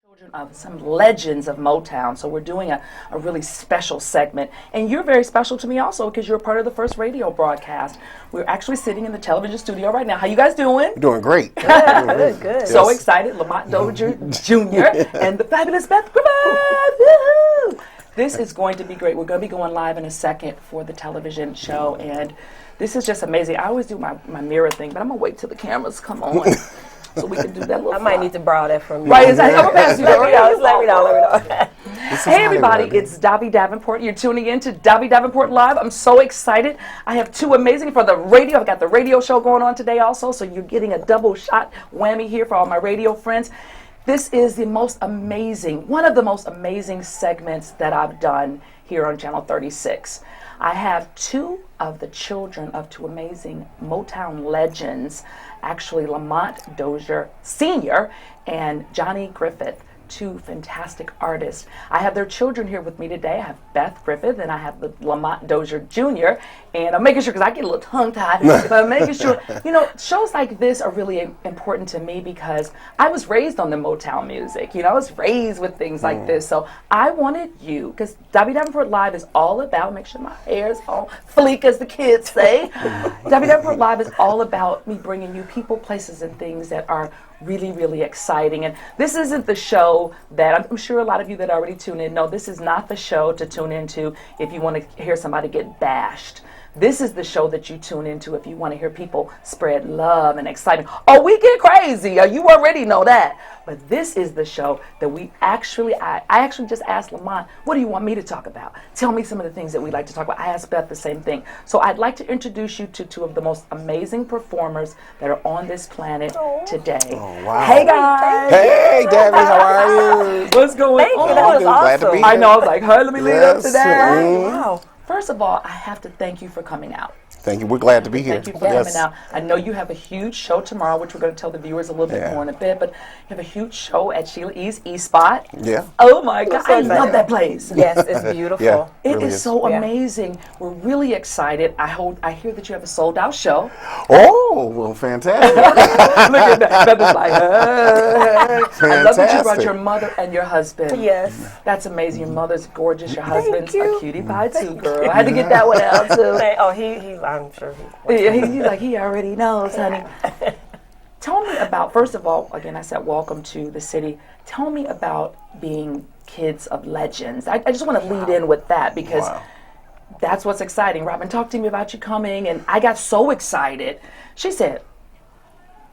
Children of some legends of Motown. So we're doing a really special segment. And you're very special to me also because you're part of the first radio broadcast. We're actually sitting in the television studio right now. How you guys doing? Doing great. Good. So excited. Lamont Dozier Jr. and the fabulous Beth Griffith. Woo-hoo! This is going to be great. We're going to be going live in a second for the television show. And this is just amazing. I always do my mirror thing, but I'm going to wait till the cameras come on. So we can do that little I might need to borrow that from you. Right, exactly. I'm going to pass you that. Let me know. Hey everybody, it's Davi Davenport. You're tuning in to Davi Davenport Live. I'm so excited. I have two amazing for the radio. I've got the radio show going on today also, so you're getting a double shot whammy here for all my radio friends. This is the most amazing, one of the most amazing segments that I've done here on Channel 36. I have two of the children of two amazing Motown legends, actually Lamont Dozier Sr. and Johnny Griffith, two fantastic artists. I have their children here with me today. I have Beth Griffith and I have the Lamont Dozier Jr. And I'm making sure, because I get a little tongue-tied, but I'm making sure, you know, shows like this are really important to me because I was raised on the Motown music. You know, I was raised with things like this. So I wanted you, because Davi Davenport Live is all about, make sure my hair's all fleek as the kids say. Davi Davenport Live is all about me bringing you people, places, and things that are really, really exciting. And this isn't the show that I'm sure a lot of you that already tune in know. This is not the show to tune into if you want to hear somebody get bashed. This is the show that you tune into if you want to hear people spread love and excitement. Oh, we get crazy. You already know that. But this is the show that we actually, I actually just asked Lamont, what do you want me to talk about? Tell me some of the things that we like to talk about. I asked Beth the same thing. So I'd like to introduce you to two of the most amazing performers that are on this planet today. Oh, wow. Hey, guys. Hey, Davi, how are you? What's going on? Thank you. That was Glad to awesome. be I here. know. I was like, hey, let me lead up to that. Wow. First of all, I have to thank you for coming out. Thank you. We're glad to be here. Thank you for coming out. I know you have a huge show tomorrow, which we're going to tell the viewers a little bit more in a bit, but you have a huge show at Sheilla E's E-Spot. Yeah. Oh my God, I love that place. Yes, it's beautiful. Yeah. It really is so amazing. We're really excited. I hear that you have a sold out show. Oh, well, fantastic. Look at that. Beth is like, hey. I love that you brought Fantastic. your mother and your husband. Yes. That's amazing. Your mother's gorgeous. Your husband's you. a cutie pie too, girl. I had to get that one out too. Oh, I'm sure he. Yeah, he's like, he already knows, honey. Tell me about, first of all, again, I said welcome to the city. Tell me about being kids of legends. I just want to lead in with that because that's what's exciting. Robyn talked to me about you coming, and I got so excited. She said,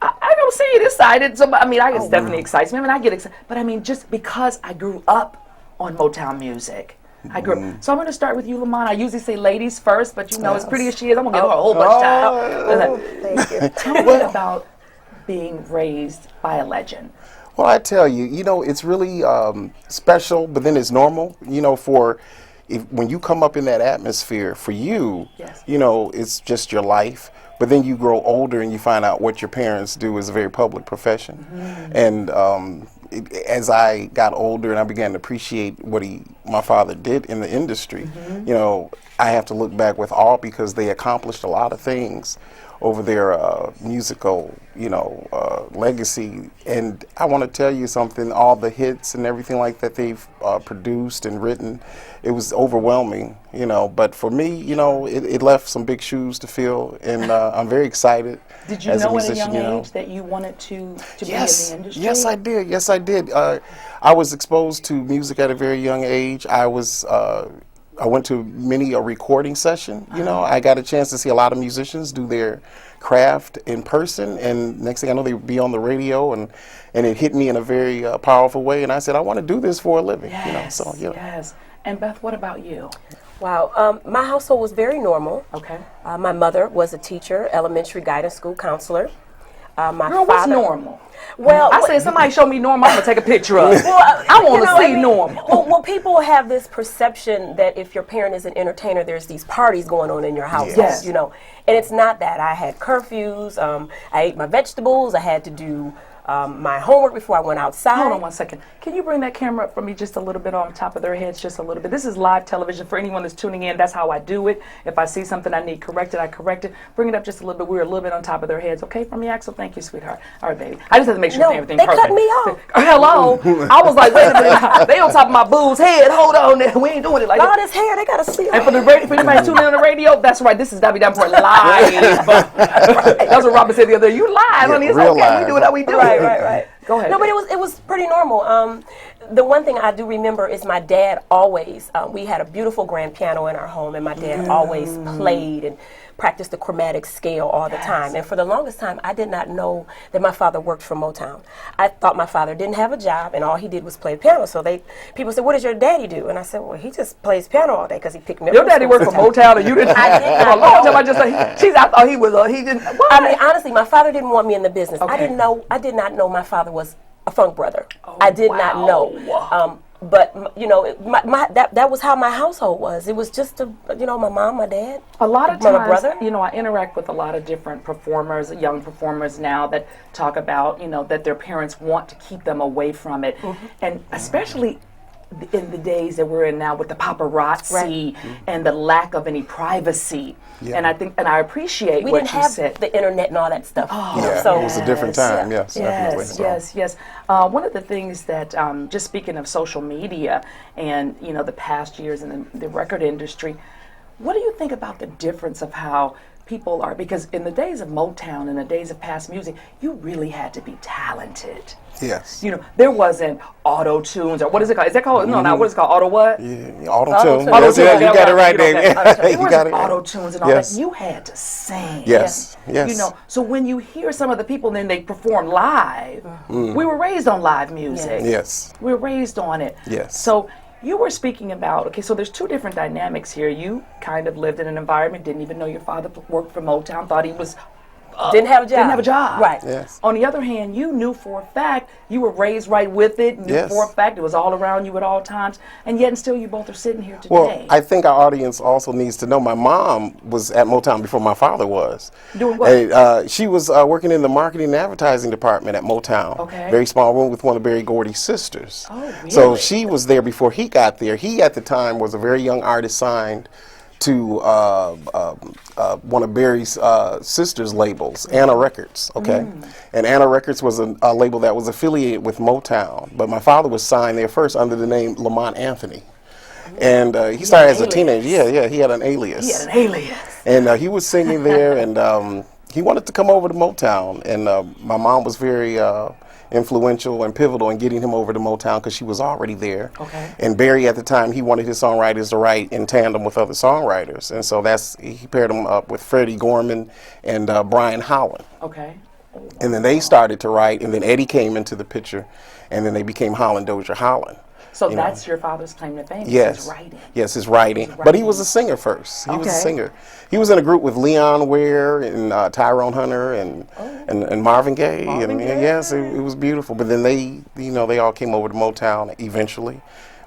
I don't see you excited. So, I mean, I guess definitely excites me. I mean, I get excited. But I mean, just because I grew up on Motown music. So I'm going to start with you, Lamont. I usually say ladies first, but you know, as pretty as she is, I'm going to give her a whole bunch of time. Thank you. Tell me about being raised by a legend. Well, I tell you, you know, it's really special, but then it's normal. You know, when you come up in that atmosphere, for you, you know, it's just your life. But then you grow older and you find out what your parents do is a very public profession. And as I got older and I began to appreciate what my father did in the industry, you know, I have to look back with awe because they accomplished a lot of things over their musical, you know, legacy. And I want to tell you something, all the hits and everything like that they've produced and written, it was overwhelming, you know. But for me, you know, it left some big shoes to fill, and I'm very excited. Did you know at a young age that you wanted to be in the industry? Yes, I did. Yes, I did. I was exposed to music at a very young age. I went to many a recording session. You know, I got a chance to see a lot of musicians do their craft in person, and next thing I know, they would be on the radio, and it hit me in a very powerful way. And I said, I want to do this for a living. Yes, you know, so you know. Yes. And Beth, what about you? Wow. My household was very normal. Okay. My mother was a teacher, elementary guidance school counselor. My Girl, father, what's normal? Well, I said, somebody show me normal, I'm going to take a picture of it. I want to see normal. Well, people have this perception that if your parent is an entertainer, there's these parties going on in your house. Yes. You know, and it's not that. I had curfews. I ate my vegetables. I had to do my homework before I went outside. Hold on one second. Can you bring that camera up for me just a little bit on top of their heads, just a little bit? This is live television for anyone that's tuning in. That's how I do it. If I see something I need corrected, I correct it. Bring it up just a little bit. We're a little bit on top of their heads. Okay, from me, Axel? Thank you, sweetheart. All right, baby. I just have to make sure everything's perfect. They cut me off. Hello. I was like, wait a minute. They on top of my boo's head. Hold on. We ain't doing it like All that. this hair, they got to see. And for anybody tuning in on the radio, that's right. This is Davi Davenport live. That's what Robyn said the other day. You live, honey. It's okay. Live. We do it how we do it. Right. Go ahead. No, but it was pretty normal. The one thing I do remember is my dad always, we had a beautiful grand piano in our home, and my dad always played and practiced the chromatic scale all the time. And for the longest time, I did not know that my father worked for Motown. I thought my father didn't have a job, and all he did was play piano. So people said, "What does your daddy do?" And I said, "Well, he just plays piano all day because he picked me up." Your daddy worked for Motown, and you didn't. I did not For a long know. time, I just said, I thought he was. He didn't. What? I mean, honestly, my father didn't want me in the business. Okay. I did not know my father was a funk brother. I did not wow. know. But you know, that was how my household was. It was just my mom, my dad, A lot of my times, brother. I interact with a lot of different performers, young performers now that talk about, that their parents want to keep them away from it. And especially in the days that we're in now with the paparazzi and the lack of any privacy. Yeah. And I appreciate We what didn't you have said. the internet and all that stuff. So it was a different time. Yes, definitely. Yes. One of the things that, just speaking of social media and, the past years in the record industry, what do you think about the difference of how people are? Because in the days of Motown and the days of past music, you really had to be talented. Yes. There wasn't auto tunes or what is it called? Is that called? No, not what is it called? Auto what? Yeah, auto-tune. Auto-tune. You got it right, David. There You got wasn't it. auto tunes and all that. You had to sing. Yes. So when you hear some of the people and then they perform live, we were raised on live music. Yes. We were raised on it. Yes. So you were speaking about, so there's two different dynamics here. You kind of lived in an environment, didn't even know your father worked for Motown, thought he was Didn't have a job. Didn't have a job. Right. Yes. On the other hand, you knew for a fact, you were raised right with it, knew for a fact it was all around you at all times, and yet and still you both are sitting here today. Well, I think our audience also needs to know my mom was at Motown before my father was. Doing what? She was working in the marketing and advertising department at Motown. Okay. Very small room with one of Berry Gordy's sisters. Oh, really? So she was there before he got there. He, at the time, was a very young artist signed to one of Barry's sister's labels, Anna Records, okay? And Anna Records was a label that was affiliated with Motown, but my father was signed there first under the name Lamont Anthony. And he started as a teenager. Yeah, he had an alias. He had an alias. And he was singing there, and he wanted to come over to Motown, and my mom was very influential and pivotal in getting him over to Motown because she was already there. Okay. And Barry at the time, he wanted his songwriters to write in tandem with other songwriters, and so he paired them up with Freddie Gorman and Brian Howland. Okay. And then they started to write, and then Eddie came into the picture, and then they became Holland Dozier Holland. So that's your father's claim to fame. Yes. His writing. Yes, his writing. But he was a singer first. He was a singer. He was in a group with Leon Ware and Tyrone Hunter and Marvin Gaye. Yes, it was beautiful. But then they all came over to Motown eventually.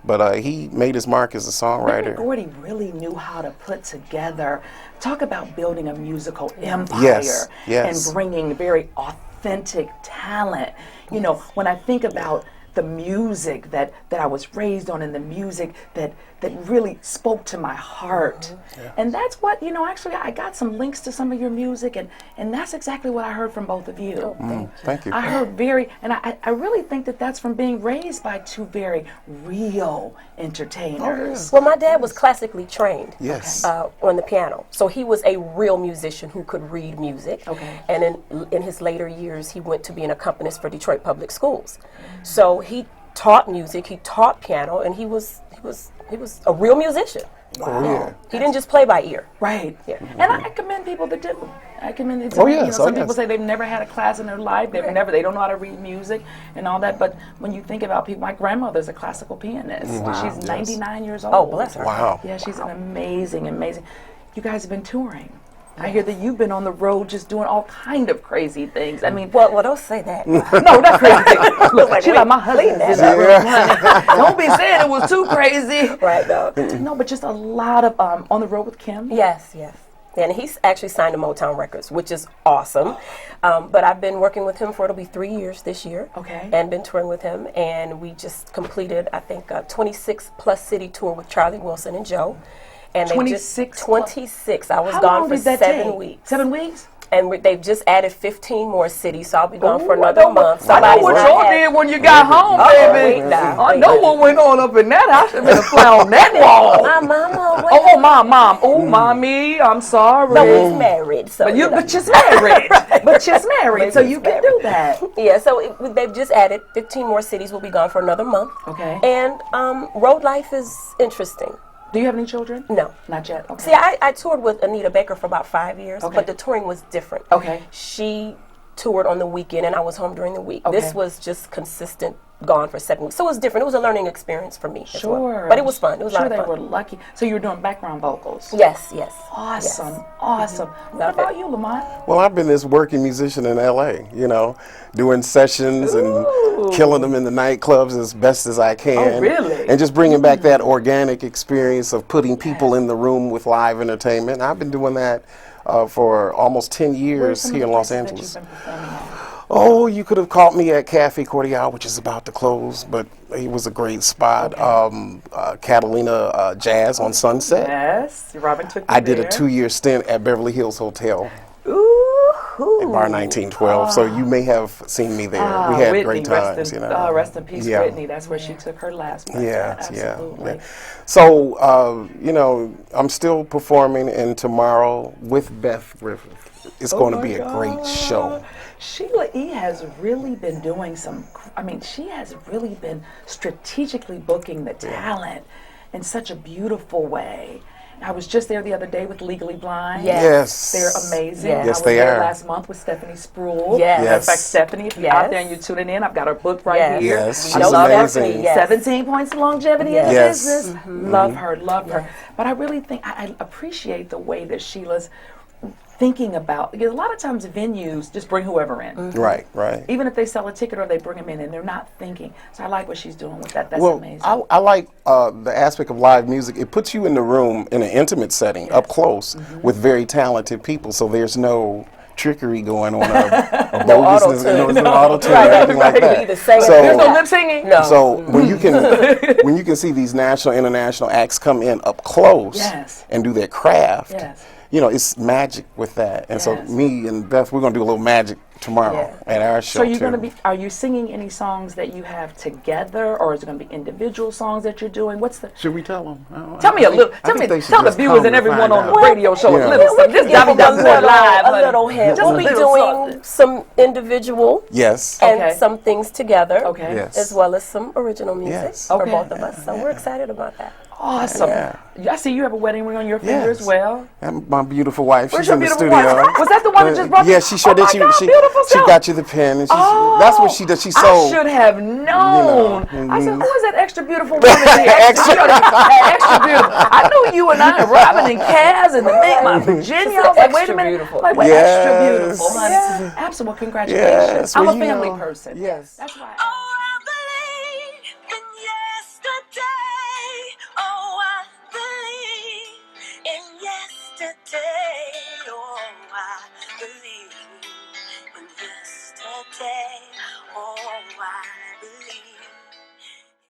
But he made his mark as a songwriter. Gordy really knew how to put together, talk about building a musical empire. Yes, yes. And bringing very authentic talent. You know, when I think about the music that I was raised on and the music that really spoke to my heart. And that's what, actually I got some links to some of your music and that's exactly what I heard from both of you. Thank you. I heard I really think that's from being raised by two very real entertainers. Well, my dad was classically trained Yes. on the piano. So he was a real musician who could read music. Okay. And in his later years, he went to be an accompanist for Detroit Public Schools. So he taught music, he taught piano, and he was a real musician. Wow. Yeah. He didn't just play by ear. Right. Yeah. And I commend people that do. I commend it. yes. Some people say they've never had a class in their life. They don't know how to read music and all that. But when you think about people, my grandmother's a classical pianist. She's 99 years old. Oh, bless her. Wow. Yeah, she's an amazing. You guys have been touring. I hear that you've been on the road just doing all kind of crazy things. I mean, Well, don't say that. no, not crazy. Look, she's like, my husband is Don't be saying it was too crazy. Right, no. No, but just a lot of on the road with Kim. Yes. And he's actually signed to Motown Records, which is awesome. But I've been working with him for, it'll be 3 years this year. Okay. And been touring with him. And we just completed, I think, a 26-plus city tour with Charlie Wilson and Joe. And 26? 26. I was How gone long for did that 7 take? weeks. 7 weeks? And they've just added 15 more cities, so I'll be gone for Ooh, another month. I know Somebody's what not y'all happy. did when you got home, baby. wait now, I wait know now. what went on up in that house. I should have been a fly on that wall. My mama. Oh, mom. Oh, mommy, I'm sorry. No, he's married, so But you know. but you're married. But you're married, so He's you can married. do that. Yeah, so they've just added 15 more cities. We'll be gone for another month. Okay. And road life is interesting. Do you have any children? No. Not yet. Okay. See, I toured with Anita Baker for about 5 years, Okay. but the touring was different. Okay. She toured on the weekend, and I was home during the week. Okay. This was just consistent, gone for 7 weeks. So it was different. It was a learning experience for me as well. Sure. But it was fun. It was a sure lot of they fun. were lucky. So you were doing background vocals. Yes, yes. Awesome. Yes. Awesome. What Love about it. you, Lamont? Well, I've been this working musician in LA, you know, doing sessions and killing them in the nightclubs as best as I can. Oh, really? And just bringing back that organic experience of putting people in the room with live entertainment. I've been doing that for almost 10 Where are years some of here the in Los places that Angeles. you've been performing at? Oh, you could have caught me at Cafe Cordial, which is about to close, but it was a great spot. Catalina Jazz on Sunset. Yes, Robyn took you I did there. a 2-year stint at Beverly Hills Hotel Ooh. at Bar 1912, so you may have seen me there. We had Whitney, great times, you know. Rest in peace, Yeah. Whitney. That's where she took her last breath. Yes, yeah, Absolutely. yeah. So, you know, I'm still performing, and tomorrow with Beth Griffith. It's going to my be a great show. Sheilla E. has really been doing she has really been strategically booking the talent in such a beautiful way. I was just there the other day with Legally Blind. Yes. They're amazing. Yes. I Yes, was they there are. last month with Stephanie Spruill. Yes. In fact, Stephanie, if you're Yes. out there and you're tuning in, I've got her book right Yes. here. Yes, I she's love amazing. Stephanie. Yes. 17 points of longevity in the Yes. business. Love her, love her. But I really think, I appreciate the way that Sheila's thinking about, because a lot of times venues just bring whoever in. Right, right. Even if they sell a ticket or they bring them in and they're not thinking. So I like what she's doing with that. That's Well, amazing. I like the aspect of live music. It puts you in the room in an intimate setting, up close, with very talented people, so there's no trickery going on, No auto-tune. there's no auto-tune, Right, anything like right. that. Either sing So- or There's no lip singing? No. So when you can see these national, international acts come in up close Yes. and do their craft, Yes. you know, it's magic with that. And so Yes. me and Beth, we're gonna do a little magic tomorrow at our show. So you're too. going to be, are you singing any songs that you have together, or is it going to be individual songs that you're doing? What's the, Should we tell them? tell me a little, tell the viewers and everyone on the radio show a Yeah. little something. Just Give Davi them Davenport live. a honey. little hint. Just We'll a be little doing something. some individual Yes. and Okay. some things together, Okay. Yes. as well as some original music Yes. for Okay. both of us. So we're excited about that. Awesome. Yeah. I see you have a wedding ring on your finger Yes. as well. And my beautiful wife, Where's she's your in the beautiful studio. wife? Was that the one that just brought Yeah, the- she sure Oh did. my God, beautiful She self. got you the pen, and that's what she does. She's I so should have known. I said, who is that extra beautiful woman here? Extra. extra beautiful. I knew you and I, and Robyn and Kaz and my Virginia. I was like, wait a Extra minute. beautiful. Like, wait, extra Yes. beautiful, honey. Yes. Absolutely, congratulations. Yes, I'm well, a you family know, person. yes. That's why. Oh, I believe in yesterday. Oh, I believe in yesterday. Oh, I believe in yesterday. Oh, I believe.